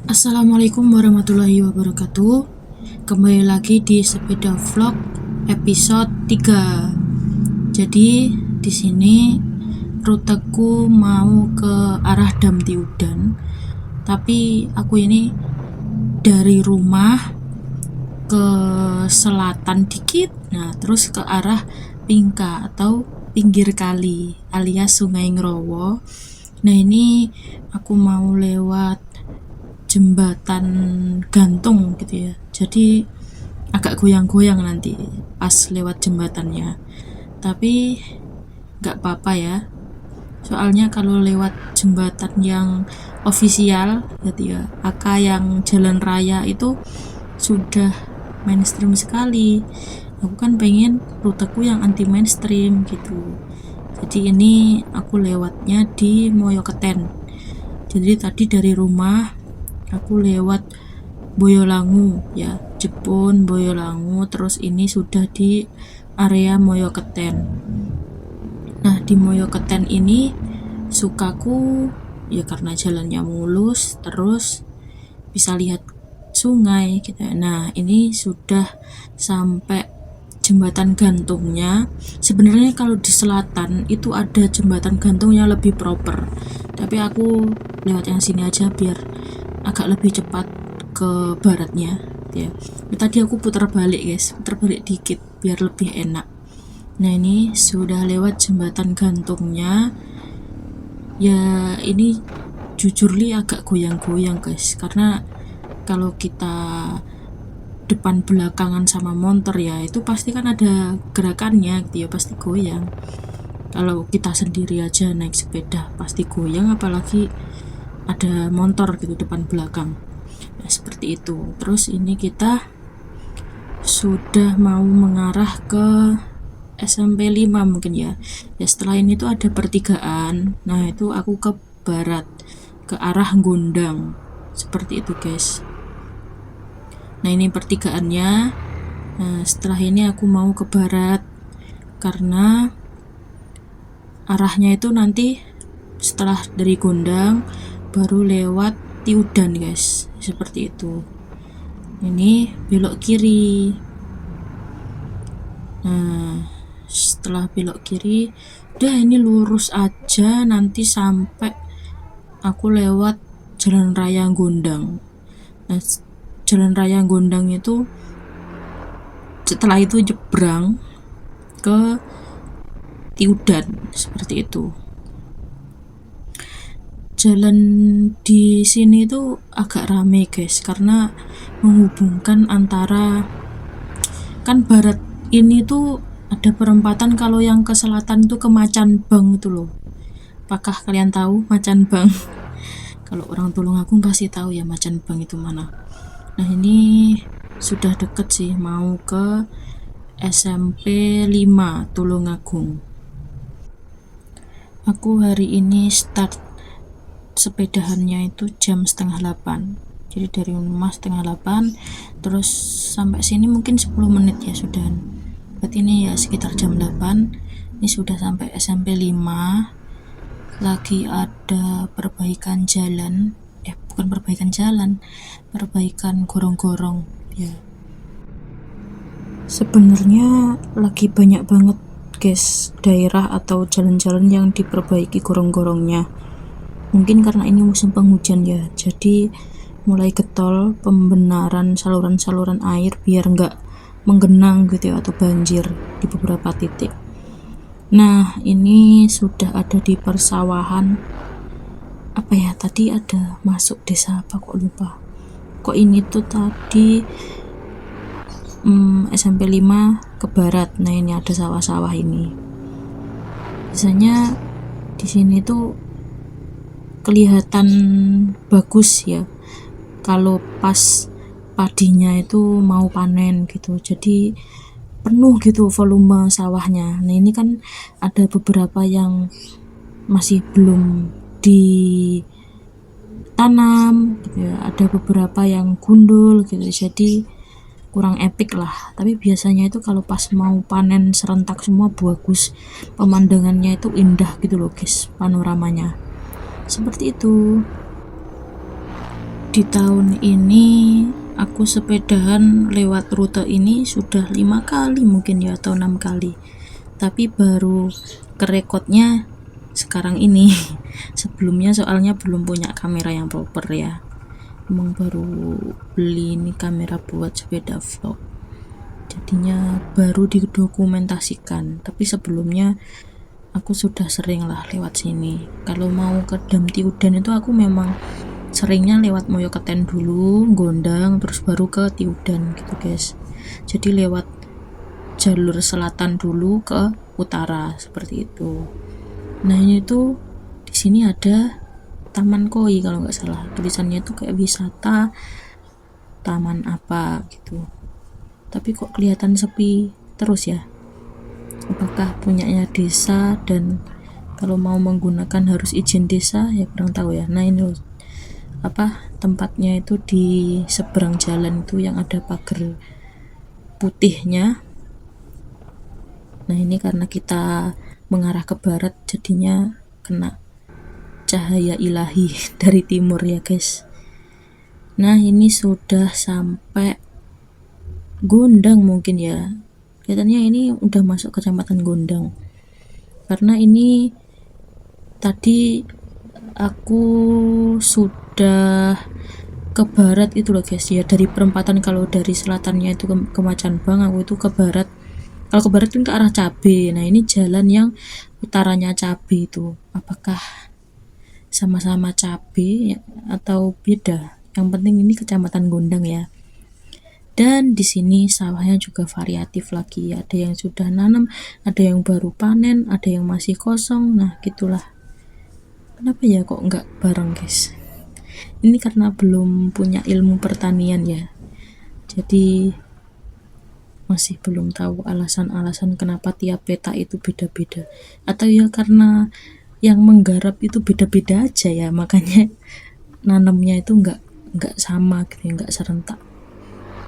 Assalamualaikum warahmatullahi wabarakatuh. Kembali lagi di Sepeda Vlog episode 3. Jadi di sini ruteku mau ke arah Damti Udan. Tapi aku ini dari rumah ke selatan dikit. Nah, terus ke arah Pingka atau pinggir kali alias Sungai Ngrowo. Nah, ini aku mau lewat jembatan gantung gitu ya, jadi agak goyang-goyang nanti pas lewat jembatannya, tapi gak apa-apa ya, soalnya kalau lewat jembatan yang ofisial gitu ya, aka yang jalan raya itu sudah mainstream sekali. Aku kan pengen ruteku yang anti mainstream gitu, jadi ini aku lewatnya di Moyoketen. Jadi tadi dari rumah aku lewat Boyolangu ya, Jepun, Boyolangu, terus ini sudah di area Moyoketen. Nah, di Moyoketen ini sukaku ya karena jalannya mulus, terus bisa lihat sungai gitu. Nah, ini sudah sampai jembatan gantungnya. Sebenarnya kalau di selatan itu ada jembatan gantung yang lebih proper, tapi aku lewat yang sini aja biar agak lebih cepat ke baratnya ya. Tadi aku putar balik guys, putar balik dikit biar lebih enak. Nah, ini sudah lewat jembatan gantungnya ya. Ini jujur li agak goyang-goyang guys, karena kalau kita depan belakangan sama motor ya, itu pasti kan ada gerakannya gitu ya, pasti goyang. Kalau kita sendiri aja naik sepeda pasti goyang, apalagi ada motor gitu depan belakang. Nah, seperti itu. Terus ini kita sudah mau mengarah ke SMP 5 mungkin ya. Ya setelah ini tuh ada pertigaan. Nah, itu aku ke barat, ke arah Gondang. Seperti itu, guys. Nah, ini pertigaannya. Nah, setelah ini aku mau ke barat karena arahnya itu nanti setelah dari Gondang baru lewat Tiudan guys, seperti itu. Ini belok kiri. Nah, setelah belok kiri udah ini lurus aja, nanti sampai aku lewat jalan raya Gondang. Nah, jalan raya Gondang itu setelah itu nyebrang ke Tiudan, seperti itu. Jalan di sini tuh agak rame guys, karena menghubungkan antara, kan barat ini tuh ada perempatan, kalau yang ke selatan tuh ke Macan Bang itu loh. Apakah kalian tahu Macan Bang? Kalau orang Tulungagung pasti tahu ya Macan Bang itu mana. Nah, ini sudah deket sih, mau ke SMP 5 Tulungagung. Aku hari ini start sepedahannya itu jam 7:30, jadi dari rumah 7:30 terus sampai sini mungkin 10 menit ya sudah. Berarti ini ya sekitar jam 8. Ini sudah sampai SMP 5. Lagi ada perbaikan jalan, bukan perbaikan jalan, perbaikan gorong-gorong ya. Sebenarnya lagi banyak banget guys daerah atau jalan-jalan yang diperbaiki gorong-gorongnya. Mungkin karena ini musim penghujan ya, jadi mulai getol pembenaran saluran-saluran air biar nggak menggenang gitu ya, atau banjir di beberapa titik. Nah, ini sudah ada di persawahan. Apa ya, tadi ada masuk desa apa kok lupa. Kok ini tuh tadi SMP 5 ke barat. Nah, ini ada sawah-sawah ini. Biasanya di sini tuh kelihatan bagus ya kalau pas padinya itu mau panen gitu, jadi penuh gitu volume sawahnya. Nah, ini kan ada beberapa yang masih belum ditanam gitu ya, ada beberapa yang gundul gitu, jadi kurang epic lah. Tapi biasanya itu kalau pas mau panen serentak semua bagus, pemandangannya itu indah gitu loh guys, panoramanya seperti itu. Di tahun ini aku sepedahan lewat rute ini sudah 5 kali mungkin ya, atau 6 kali, tapi baru kerekodnya sekarang ini. Sebelumnya soalnya belum punya kamera yang proper ya, emang baru beli ini kamera buat sepeda vlog, jadinya baru didokumentasikan. Tapi sebelumnya aku sudah sering lah lewat sini. Kalau mau ke Dam Tiudan itu aku memang seringnya lewat Moyoketen dulu, Gondang, terus baru ke Tiudan gitu guys. Jadi lewat jalur selatan dulu ke utara seperti itu. Nah ini tuh di sini ada Taman Koi kalau nggak salah, tulisannya tuh kayak wisata taman apa gitu. Tapi kok kelihatan sepi terus ya? Apakah punyanya desa dan kalau mau menggunakan harus izin desa ya, kurang tahu ya. Nah ini loh, tempatnya itu di seberang jalan itu yang ada pagar putihnya. Nah ini karena kita mengarah ke barat jadinya kena cahaya ilahi dari timur ya guys. Nah ini sudah sampai Gondang mungkin ya, kelihatannya ini udah masuk kecamatan Gondang, karena ini tadi aku sudah ke barat itu loh guys ya, dari perempatan. Kalau dari selatannya itu ke Macanbang, aku itu ke barat. Kalau ke barat itu ke arah Cabe. Nah ini jalan yang utaranya Cabe itu, apakah sama-sama Cabe ya, atau beda? Yang penting ini kecamatan Gondang ya. Dan di sini sawahnya juga variatif lagi, ada yang sudah nanam, ada yang baru panen, ada yang masih kosong. Nah gitulah, kenapa ya kok nggak bareng guys? Ini karena belum punya ilmu pertanian ya, jadi masih belum tahu alasan-alasan kenapa tiap peta itu beda-beda, atau ya karena yang menggarap itu beda-beda aja ya, makanya nanamnya itu nggak sama gitu ya, nggak serentak.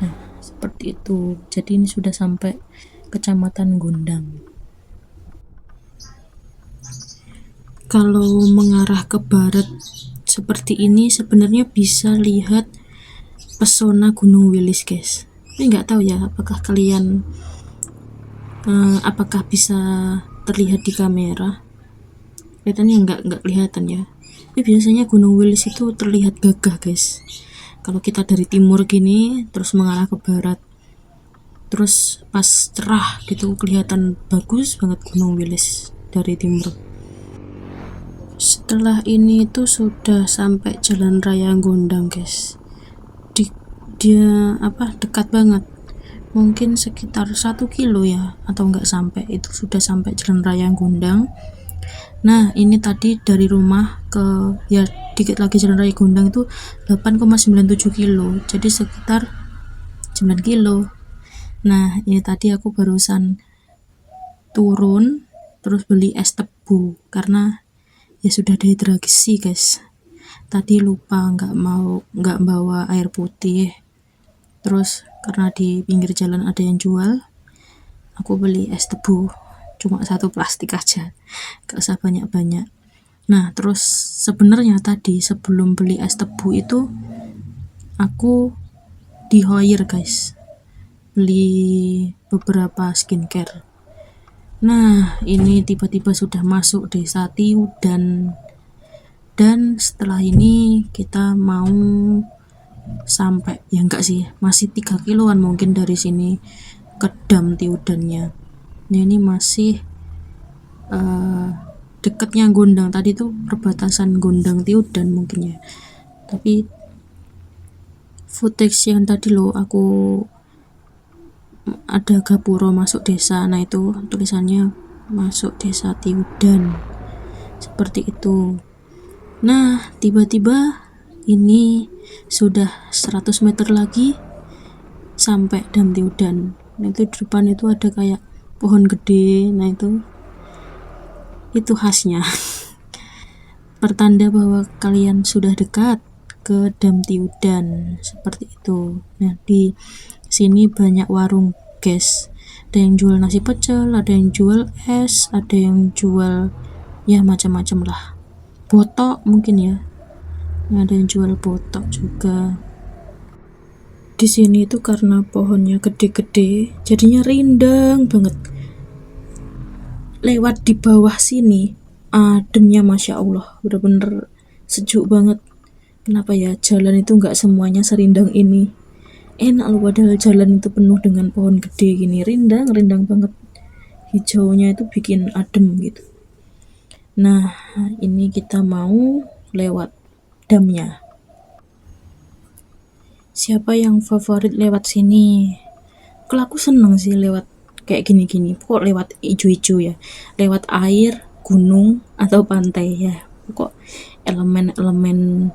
Nah seperti itu. Jadi ini sudah sampai kecamatan Gondang. Kalau mengarah ke barat seperti ini sebenarnya bisa lihat pesona Gunung Wilis guys. Tapi nggak tahu ya apakah kalian apakah bisa terlihat di kamera. Kelihatannya nggak kelihatan ya. Tapi biasanya Gunung Wilis itu terlihat gagah guys. Kalau kita dari timur gini terus mengarah ke barat, terus pas cerah gitu kelihatan bagus banget Gunung Wilis dari timur. Setelah ini itu sudah sampai Jalan Raya Gondang guys. Dia dekat banget, mungkin sekitar 1 kilo ya, atau nggak sampai, itu sudah sampai Jalan Raya Gondang. Nah ini tadi dari rumah ke ya dikit lagi Jalan Raya Gondang itu 8,97 kilo, jadi sekitar 9 kilo. Nah ini tadi aku barusan turun terus beli es tebu karena ya sudah dehidrasi guys. Tadi lupa nggak bawa air putih, terus karena di pinggir jalan ada yang jual, aku beli es tebu cuma 1 plastik aja, gak usah banyak-banyak. Nah terus sebenarnya tadi sebelum beli es tebu itu aku di Hoyer guys, beli beberapa skincare. Nah ini tiba-tiba sudah masuk desa Tiudan, dan setelah ini kita mau sampai ya enggak sih, masih 3 kiloan mungkin dari sini ke Dam Tiudannya. Nah ini masih deketnya Gondang, tadi tuh perbatasan Gondang Tiudan mungkin ya. Tapi footage yang tadi loh aku ada gapuro masuk desa, nah itu tulisannya masuk desa Tiudan seperti itu. Nah tiba-tiba ini sudah 100 meter lagi sampai Dam Tiudan. Nah itu di depan itu ada kayak pohon gede, nah itu khasnya pertanda bahwa kalian sudah dekat ke Dam Tiudan seperti itu. Nah di sini banyak warung guys, ada yang jual nasi pecel, ada yang jual es, ada yang jual ya macam-macam lah, botok mungkin ya. Ada yang jual botok juga. Di sini itu karena pohonnya gede-gede, jadinya rindang banget. Lewat di bawah sini, ademnya Masya Allah, bener-bener sejuk banget. Kenapa ya jalan itu nggak semuanya serindang ini? Enak loh, padahal jalan itu penuh dengan pohon gede gini, rindang banget. Hijaunya itu bikin adem gitu. Nah, ini kita mau lewat damnya. Siapa yang favorit lewat sini? Kalau aku seneng sih lewat kayak gini-gini. Kok lewat ijo-ijo ya? Lewat air, gunung, atau pantai ya. Kok elemen-elemen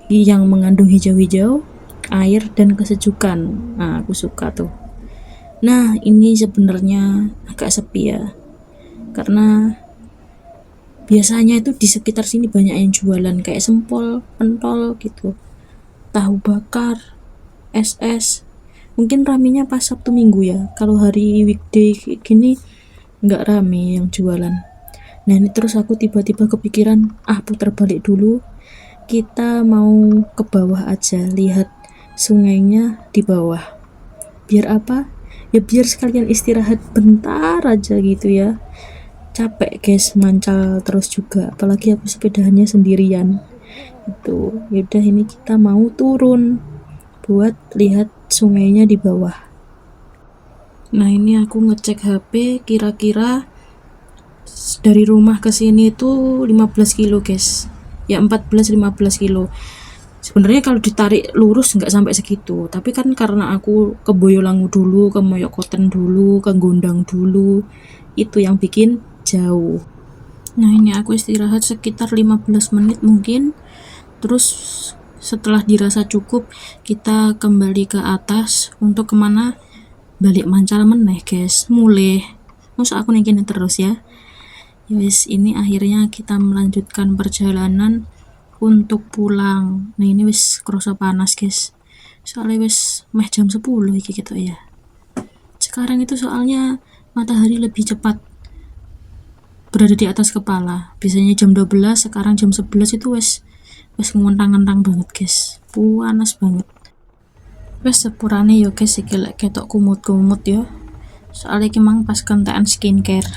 yang mengandung hijau-hijau, air, dan kesejukan. Nah, aku suka tuh. Nah, ini sebenarnya agak sepi ya. Karena biasanya itu di sekitar sini banyak yang jualan kayak sempol, pentol gitu. Tahu bakar, SS. Mungkin ramenya pas Sabtu Minggu ya. Kalau hari weekday kayak gini nggak rame yang jualan. Nah, ini terus aku tiba-tiba kepikiran, putar balik dulu. Kita mau ke bawah aja, lihat sungainya di bawah. Biar apa? Ya biar sekalian istirahat bentar aja gitu ya. Capek guys, mancal terus juga. Apalagi aku sepedahannya sendirian. Itu, yaudah ini kita mau turun buat lihat sungainya di bawah. Nah, ini aku ngecek HP, kira-kira dari rumah ke sini itu 15 kilo guys. Ya 14-15 kilo. Sebenarnya kalau ditarik lurus nggak sampai segitu, tapi kan karena aku ke Boyolangu dulu, ke Moyokoten dulu, ke Gondang dulu, itu yang bikin jauh. Nah, ini aku istirahat sekitar 15 menit mungkin. Terus setelah dirasa cukup, kita kembali ke atas. Untuk kemana? Balik mancal meneh guys, mulai. Masa aku nengkin terus ya. Yowes, ini akhirnya kita melanjutkan perjalanan untuk pulang. Nah, ini wis kerasa panas guys, soalnya wis meh jam 10 iki gitu ya. Sekarang itu soalnya matahari lebih cepat berada di atas kepala. Biasanya jam 12, sekarang jam 11 itu wis ngentang-ngentang banget guys, panas banget. Wis sepurane yo guys, iki lek ketok kumut-kumut yo, soalnya kimang pas kentekan skincare.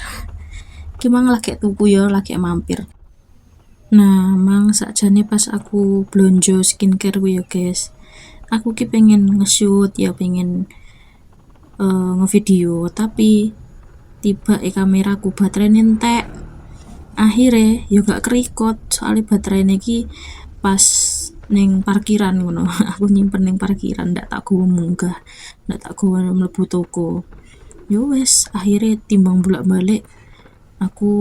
Kimang lagi tuku yo, lagi mampir. Nah, mang sakjane pas aku blonjo skincare gue ya guys, aku ki pengen nge-shoot ya, pengen ngevideo, tapi tiba kameraku baterainya entek. Akhirnya yo gak kerikot, soalnya baterainya ki pas neng parkiran ngono. Aku nyimpen neng parkiran, ndak tak gowo munggah, ndak tak gowo mlebu toko. Yo wes, akhirnya timbang bolak-balik, aku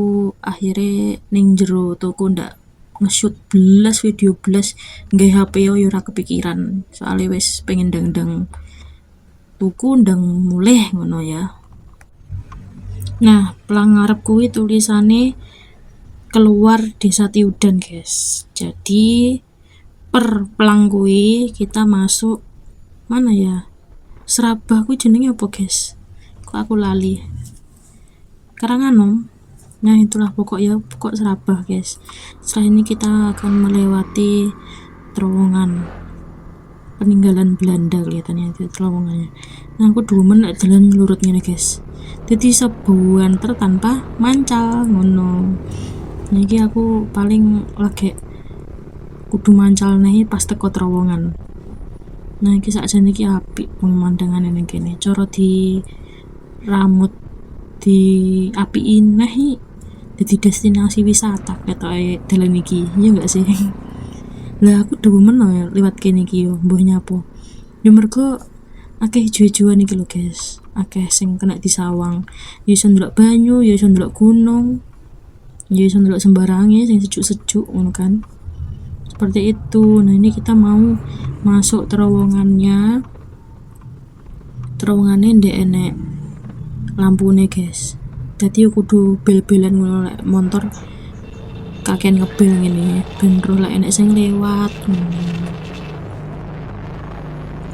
akhirnya ning jero toko ndak nge-shoot belas video belas nggawe HP yo ora kepikiran, soalnya wes pengen ndang-ndang tuku ndang mulih ngono ya. Nah, pelang ngarep kuwi tulisane keluar Desa Tiudan guys. Jadi per pelang kuwi kita masuk mana ya? Serabah kuwi jenenge apa guys? Kok aku lali. Karanganom. Nah, itulah pokok Serabah guys. Setelah ini kita akan melewati terowongan peninggalan Belanda, kelihatannya itu terowongannya. Nah, aku demen nek dalan lurut ngene guys. Jadi sebuan tanpa mancal ngono. Nah, iki aku paling lagi kudu mancal nih pas teko terowongan. Nah, iki sakjane iki apik pemandangan ning kene. Cara di rambut di apiin nah jadi destinasi wisata ketoke dalan iki. Iya enggak sih? Lah aku demen lewat kene iki yo, mbuh nyapo. Ya mergo akeh ijo-ijoan iki lho guys. Akeh sing kena disawang. Ya iso ndelok banyu, ya iso ndelok gunung. Ya iso ndelok sembarange sing sejuk-sejuk ngono kan. Seperti itu. Nah, ini kita mau masuk terowongannya. Terowongannya ndek enek lampune guys. Jadi kudu bel-belan ngono lek motor kakean ngebel ngene ben roh lek enek sing lewat.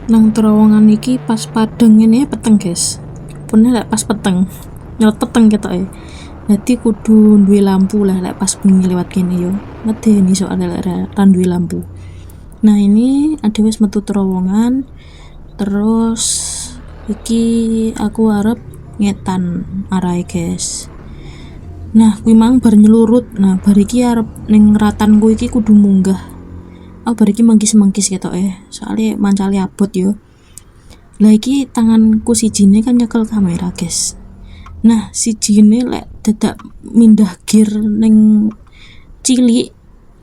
Nang terowongan iki pas padeng ngene peteng guys. Pune lek pas peteng nyelot peteng ketoke. Jadi kudu duwe lampu lah lek pas bengi lewat kene yo. Medeni soalnya lek ra duwe lampu. Nah ini ada wis metu terowongan, terus iki aku arep ngetan arahe guys. Nah kuwi mang bar nyelurut, nah bar iki arep ning ratanku iki kudu munggah. Bar iki mengkis-mengkis ketoke, soalnya mancale abot yo. Lah iki tanganku sijine kan nyekel kamera guys. Nah sijine lek dadak mindah gear ning cilik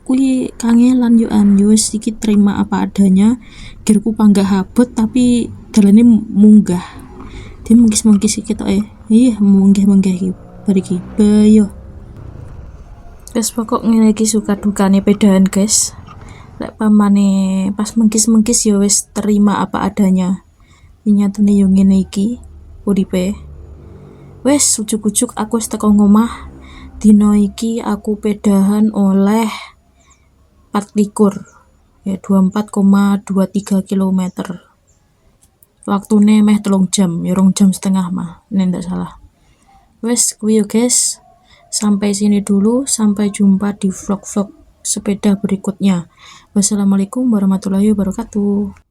kuwi kangelan yo wis iki terima apa adanya. Gearku panggah abot tapi dalane munggah. Dia mengkis-mengkis ketoke. Iya munggah-munggah iki bar iki. Bayo. Wes pokok ngene iki suka dukane pedaan guys. Lek pamane pas mengkis-mengkis ya wis terima apa adanya. Nyatane yo ngene iki uripe. Wes ujuk-ujuk aku wis teko ngomah. Dino iki aku pedahan oleh 24 ya 24,23 km. Waktune meh 3 jam, ya 2 jam setengah mah, nek ndak salah. Wes kuwi yo guys. Sampai sini dulu, sampai jumpa di vlog-vlog sepeda berikutnya. Wassalamualaikum warahmatullahi wabarakatuh.